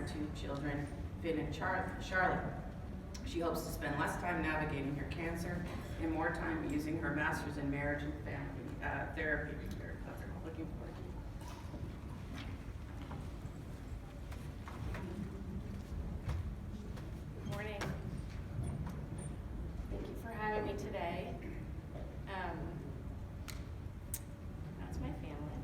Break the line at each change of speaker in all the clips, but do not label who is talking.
two children, Finn and Charlotte. She hopes to spend less time navigating her cancer and more time using her master's in marriage and family therapy. That's what I'm looking for.
Good morning. Thank you for having me today. That's my family.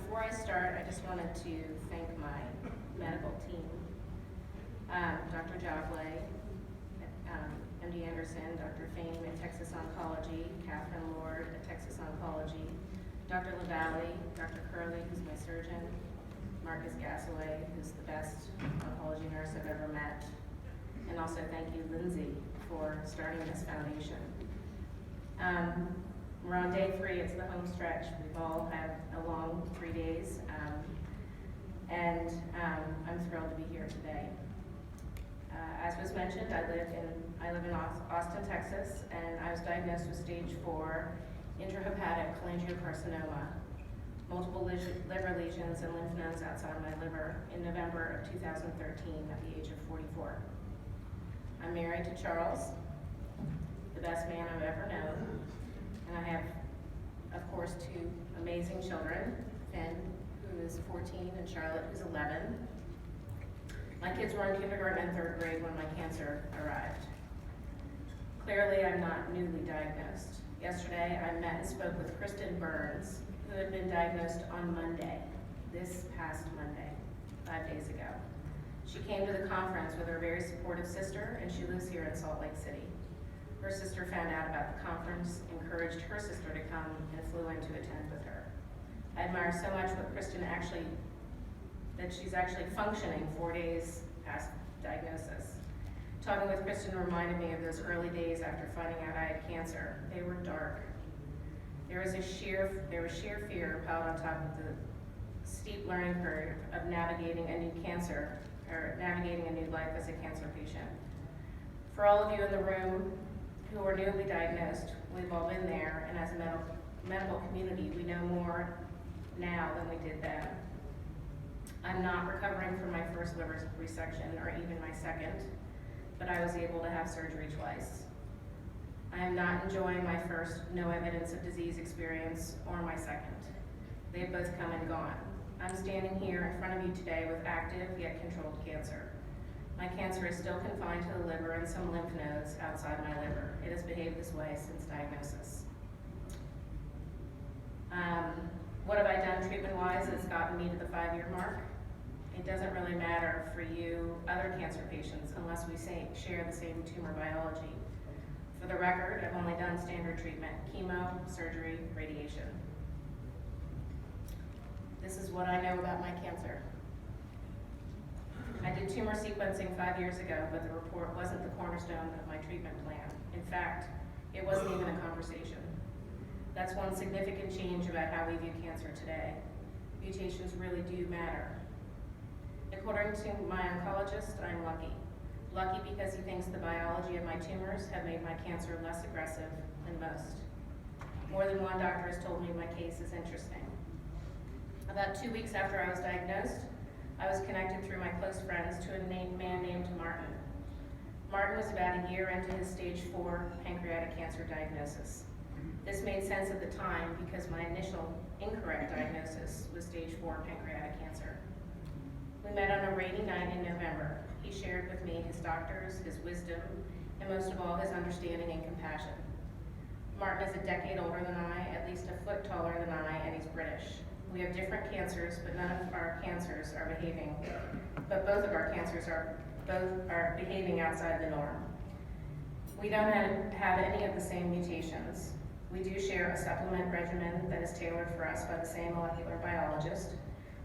Before I start, I just wanted to thank my medical team. Dr. Jobley, MD Anderson, Dr. Fame at Texas Oncology, Catherine Lord at Texas Oncology, Dr. LaValle, Dr. Curley, who's my surgeon, Marcus Gassaway, who's the best oncology nurse I've ever met, and also thank you, Lindsay, for starting this foundation. We're on day 3, it's the home stretch. We've all had a long 3 days, and I'm thrilled to be here today. As was mentioned, I live in Austin, Texas, and I was diagnosed with stage 4 intrahepatic cholangiocarcinoma, multiple liver lesions and lymph nodes outside my liver in November of 2013 at the age of 44. I'm married to Charles, the best man I've ever known, and I have, of course, 2 amazing children, Finn, who is 14, and Charlotte, who's 11. My kids were in kindergarten and 3rd grade when my cancer arrived. Clearly, I'm not newly diagnosed. Yesterday, I met and spoke with Kristen Burns, who had been diagnosed on Monday, this past Monday, 5 days ago. She came to the conference with her very supportive sister, and she lives here in Salt Lake City. Her sister found out about the conference, encouraged her sister to come, and flew in to attend with her. I admire so much what Kristen that she's actually functioning 4 days past diagnosis. Talking with Kristen reminded me of those early days after finding out I had cancer. They were dark. There was sheer fear piled on top of the steep learning curve of navigating a new cancer, or navigating a new life as a cancer patient. For all of you in the room who are newly diagnosed, we've all been there, and as a medical community, we know more now than we did then. I'm not recovering from my first liver resection or even my second, but I was able to have surgery twice. I am not enjoying my first no evidence of disease experience or my second. They've both come and gone. I'm standing here in front of you today with active yet controlled cancer. My cancer is still confined to the liver and some lymph nodes outside my liver. It has behaved this way since diagnosis. What have I done treatment-wise that's gotten me to the 5-year mark? It doesn't really matter for you other cancer patients unless we share the same tumor biology. For the record, I've only done standard treatment, chemo, surgery, radiation. This is what I know about my cancer. I did tumor sequencing 5 years ago, but the report wasn't the cornerstone of my treatment plan. In fact, it wasn't even a conversation. That's one significant change about how we view cancer today. Mutations really do matter. According to my oncologist, I'm lucky. Lucky because he thinks the biology of my tumors have made my cancer less aggressive than most. More than one doctor has told me my case is interesting. About 2 weeks after I was diagnosed, I was connected through my close friends to a man named Martin. Martin was about a year into his stage 4 pancreatic cancer diagnosis. This made sense at the time because my initial incorrect diagnosis was stage 4 pancreatic cancer. We met on a rainy night in November. He shared with me his doctors, his wisdom, and most of all, his understanding and compassion. Martin is a decade older than I, at least a foot taller than I, and he's British. We have different cancers, but none of our cancers are behaving, but both of our cancers are behaving outside the norm. We don't have any of the same mutations. We do share a supplement regimen that is tailored for us by the same molecular biologist.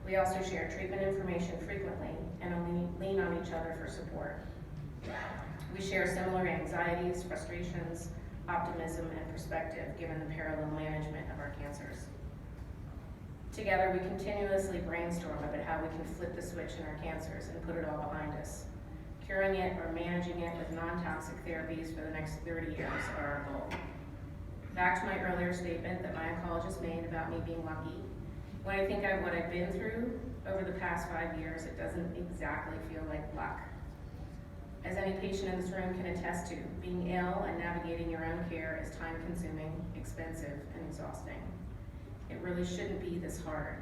We also share treatment information frequently and lean on each other for support. We share similar anxieties, frustrations, optimism, and perspective given the parallel management of our cancers. Together, we continuously brainstorm about how we can flip the switch in our cancers and put it all behind us. Curing it or managing it with non-toxic therapies for the next 30 years are our goal. Back to my earlier statement that my oncologist made about me being lucky. When I think of what I've been through, over the past 5 years, it doesn't exactly feel like luck. As any patient in this room can attest to, being ill and navigating your own care is time-consuming, expensive, and exhausting. It really shouldn't be this hard.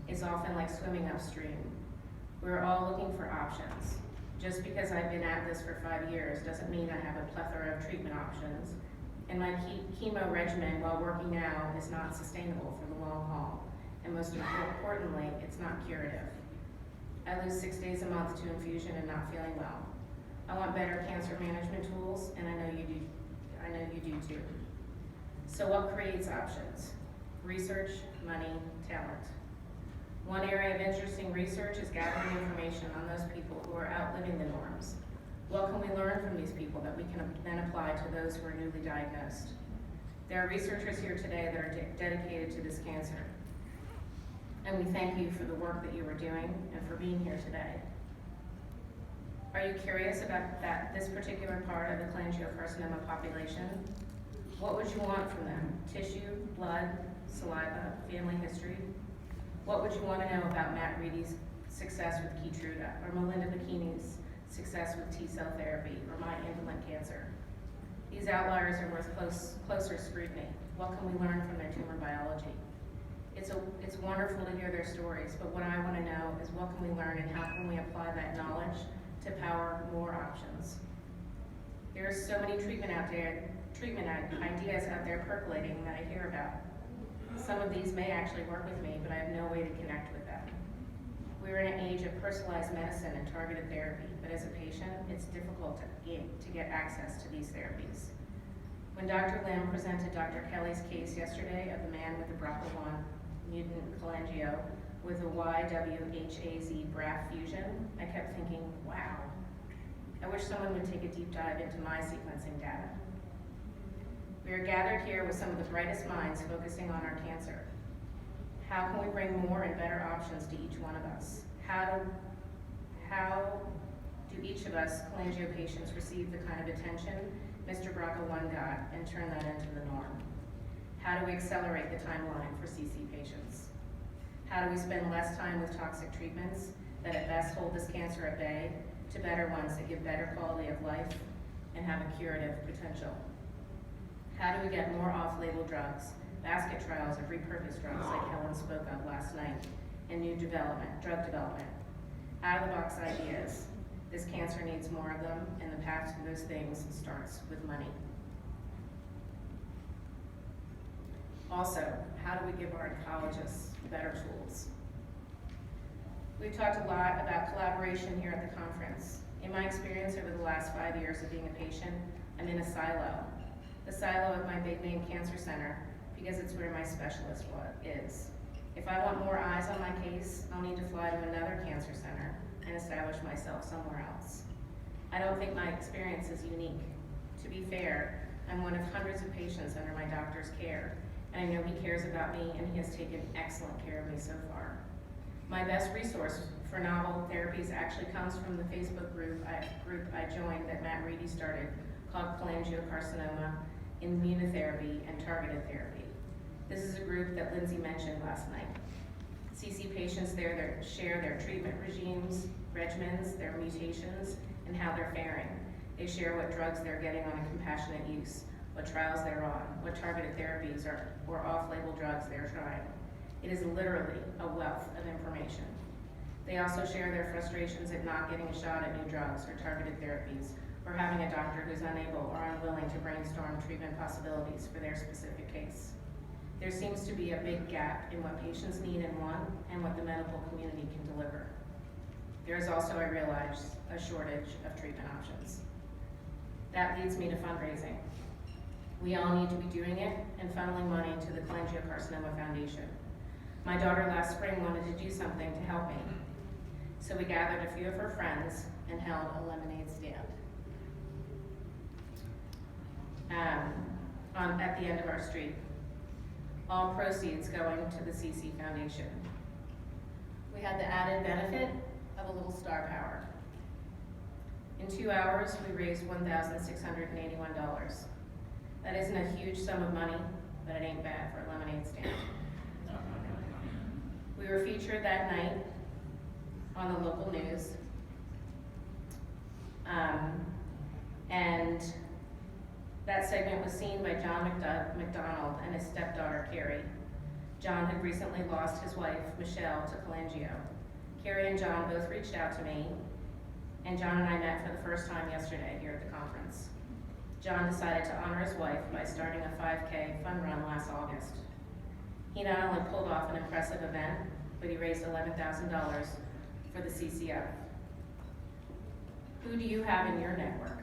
It's often like swimming upstream. We're all looking for options. Just because I've been at this for 5 years doesn't mean I have a plethora of treatment options, and my chemo regimen while working now is not sustainable for the long haul, and most importantly, it's not curative. I lose 6 days a month to infusion and not feeling well. I want better cancer management tools, and I know you do too. So what creates options? Research, money, talent. One area of interesting research is gathering information on those people who are outliving the norms. What can we learn from these people that we can then apply to those who are newly diagnosed? There are researchers here today that are dedicated to this cancer. And we thank you for the work that you are doing and for being here today. Are you curious about this particular part of the cholangiocarcinoma population? What would you want from them? Tissue, blood, saliva, family history? What would you want to know about Matt Reedy's success with Keytruda, or Melinda Bikini's success with T-cell therapy, or my indolent cancer? These outliers are worth closer scrutiny. What can we learn from their tumor biology? It's wonderful to hear their stories, but what I want to know is what can we learn and how can we apply that knowledge to power more options? There are so many treatment ideas out there percolating that I hear about. Some of these may actually work with me, but I have no way to connect with them. We're in an age of personalized medicine and targeted therapy, but as a patient, it's difficult to get access to these therapies. When Dr. Lim presented Dr. Kelly's case yesterday of the man with the BRCA1 mutant cholangio with a YWHAZ BRAF fusion, I kept thinking, wow. I wish someone would take a deep dive into my sequencing data. We are gathered here with some of the brightest minds focusing on our cancer. How can we bring more and better options to each one of us? How do each of us cholangio patients receive the kind of attention Mr. BRCA1 got and turn that into the norm? How do we accelerate the timeline for CC patients? How do we spend less time with toxic treatments that at best hold this cancer at bay to better ones that give better quality of life and have a curative potential? How do we get more off-label drugs, basket trials of repurposed drugs like Helen spoke of last night, and new drug development? Out-of-the-box ideas. This cancer needs more of them, and the path to those things starts with money. Also, how do we give our oncologists better tools? We've talked a lot about collaboration here at the conference. In my experience over the last 5 years of being a patient, I'm in a silo. The silo of my big name cancer center, because it's where my specialist is. If I want more eyes on my case, I'll need to fly to another cancer center and establish myself somewhere else. I don't think my experience is unique. To be fair, I'm one of hundreds of patients under my doctor's care, and I know he cares about me and he has taken excellent care of me so far. My best resource for novel therapies actually comes from the Facebook group I joined that Matt Reedy started called Cholangiocarcinoma Immunotherapy and Targeted Therapy. This is a group that Lindsay mentioned last night. CC patients there share their treatment regimens, their mutations, and how they're faring. They share what drugs they're getting on a compassionate use, what trials they're on, what targeted therapies or off-label drugs they're trying. It is literally a wealth of information. They also share their frustrations at not getting a shot at new drugs or targeted therapies, or having a doctor who's unable or unwilling to brainstorm treatment possibilities for their specific case. There seems to be a big gap in what patients need and want and what the medical community can deliver. There is also, I realize, a shortage of treatment options. That leads me to fundraising. We all need to be doing it and funneling money to the Cholangiocarcinoma Foundation. My daughter last spring wanted to do something to help me. So we gathered a few of her friends and held a lemonade stand at the end of our street. All proceeds going to the CC Foundation. We had the added benefit of a little star power. In 2 hours, we raised $1,681. That isn't a huge sum of money, but it ain't bad for a lemonade stand. We were featured that night on the local news. And that segment was seen by John McDonald and his stepdaughter, Carrie. John had recently lost his wife, Michelle, to cholangio. Carrie and John both reached out to me, and John and I met for the first time yesterday here at the conference. John decided to honor his wife by starting a 5K fun run last August. He not only pulled off an impressive event, but he raised $11,000 for the CCF. Who do you have in your network?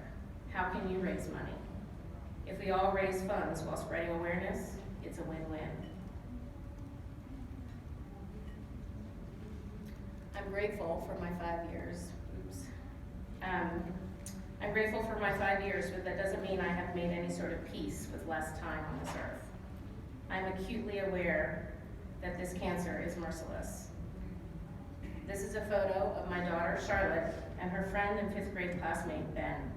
How can you raise money? If we all raise funds while spreading awareness, it's a win-win. I'm grateful for my 5 years. I'm grateful for my 5 years, but that doesn't mean I have made any sort of peace with less time on this earth. I'm acutely aware that this cancer is merciless. This is a photo of my daughter, Charlotte, and her friend and 5th grade classmate, Ben.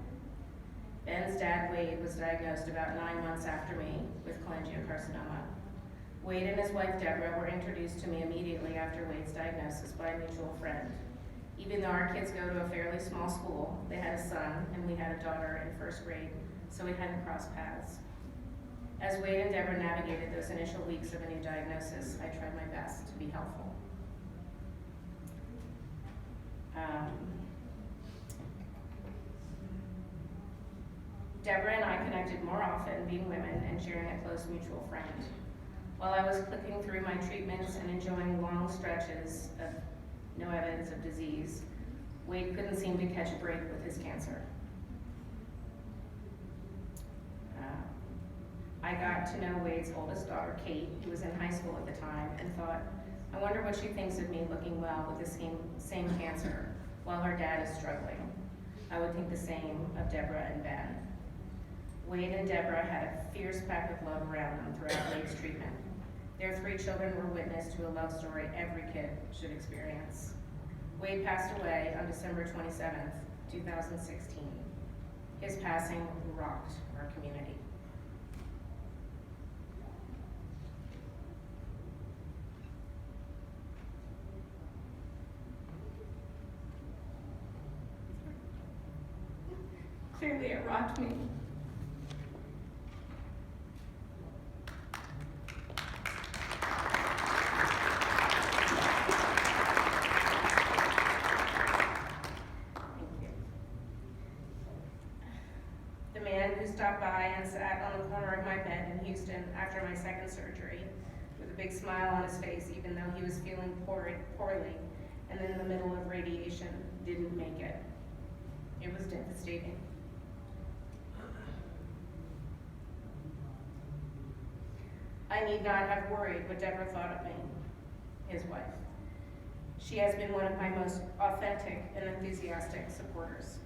Ben's dad, Wade, was diagnosed about 9 months after me with cholangiocarcinoma. Wade and his wife, Deborah, were introduced to me immediately after Wade's diagnosis by a mutual friend. Even though our kids go to a fairly small school, they had a son and we had a daughter in 1st grade, so we hadn't crossed paths. As Wade and Deborah navigated those initial weeks of a new diagnosis, I tried my best to be helpful. Deborah and I connected more often, being women and sharing a close mutual friend. While I was clicking through my treatments and enjoying long stretches of no evidence of disease, Wade couldn't seem to catch a break with his cancer. I got to know Wade's oldest daughter, Kate, who was in high school at the time, and thought, I wonder what she thinks of me looking well with the same cancer, while her dad is struggling. I would think the same of Deborah and Ben. Wade and Deborah had a fierce pack of love around them throughout Wade's treatment. Their 3 children were witness to a love story every kid should experience. Wade passed away on December 27th, 2016. His passing rocked our community. Clearly it rocked me. Stopped by and sat on the corner of my bed in Houston after my 2nd surgery with a big smile on his face, even though he was feeling poorly and in the middle of radiation, didn't make it. It was devastating. I need not have worried what Deborah thought of me, his wife. She has been one of my most authentic and enthusiastic supporters.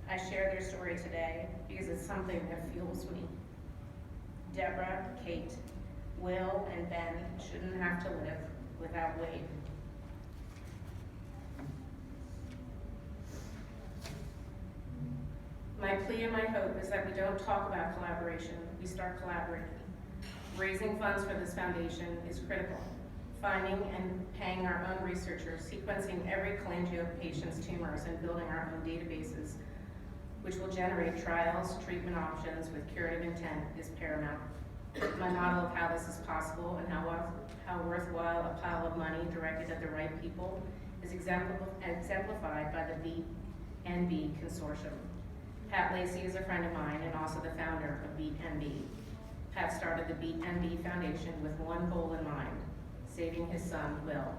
I share their story today because it's something that fuels me. Deborah, Kate, Will, and Ben shouldn't have to live without Wade. My plea and my hope is that we don't talk about collaboration, we start collaborating. Raising funds for this foundation is critical. Finding and paying our own researchers, sequencing every cholangio patient's tumors, and building our own databases, which will generate trials, treatment options with curative intent, is paramount. My model of how this is possible and how worthwhile a pile of money directed at the right people is exemplified by the Beat NB Consortium. Pat Lacey is a friend of mine and also the founder of Beat NB. Pat started the Beat NB Foundation with one goal in mind: saving his son, Will.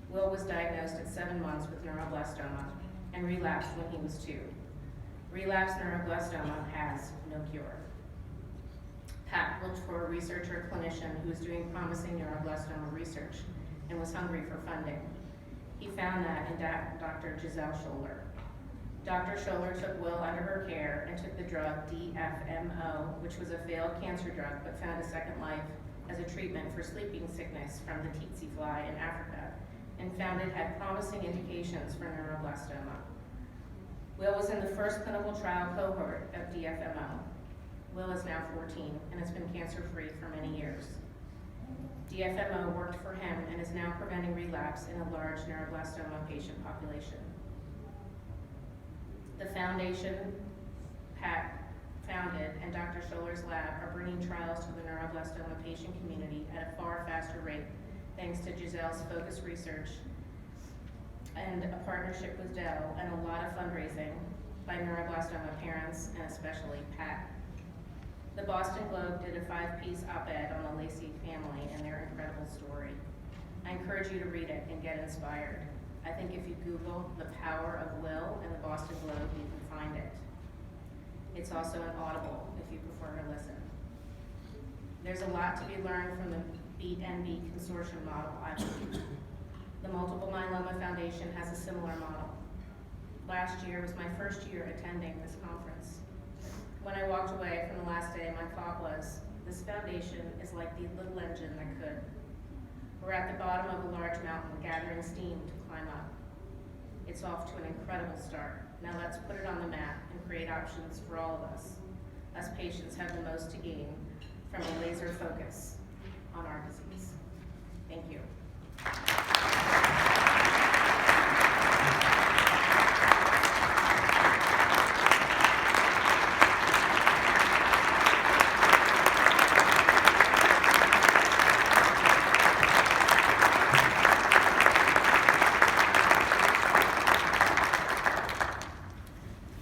Will was diagnosed at 7 months with neuroblastoma and relapsed when he was 2. Relapsed neuroblastoma has no cure. Pat looked for a researcher clinician who was doing promising neuroblastoma research and was hungry for funding. He found that in Dr. Giselle Scholler. Dr. Scholler took Will under her care and took the drug DFMO, which was a failed cancer drug but found a second life as a treatment for sleeping sickness from the tsetse fly in Africa, and found it had promising indications for neuroblastoma. Will was in the first clinical trial cohort of DFMO. Will is now 14 and has been cancer-free for many years. DFMO worked for him and is now preventing relapse in a large neuroblastoma patient population. The foundation Pat founded and Dr. Scholar's lab are bringing trials to the neuroblastoma patient community at a far faster rate thanks to Giselle's focused research and a partnership with Dell and a lot of fundraising by neuroblastoma parents and especially Pat. The Boston Globe did a 5-piece op-ed on the Lacey family and their incredible story. I encourage you to read it and get inspired. I think if you Google the power of will in the Boston Globe, you can find it. It's also an Audible if you prefer to listen. There's a lot to be learned from the Beat NB consortium model, I believe. The Multiple Myeloma Foundation has a similar model. Last year was my first year attending this conference. When I walked away from the last day, my thought was, this foundation is like the little engine that could. We're at the bottom of a large mountain gathering steam to climb up. It's off to an incredible start. Now let's put it on the map and create options for all of us. Us patients have the most to gain from a laser focus on our disease. Thank you.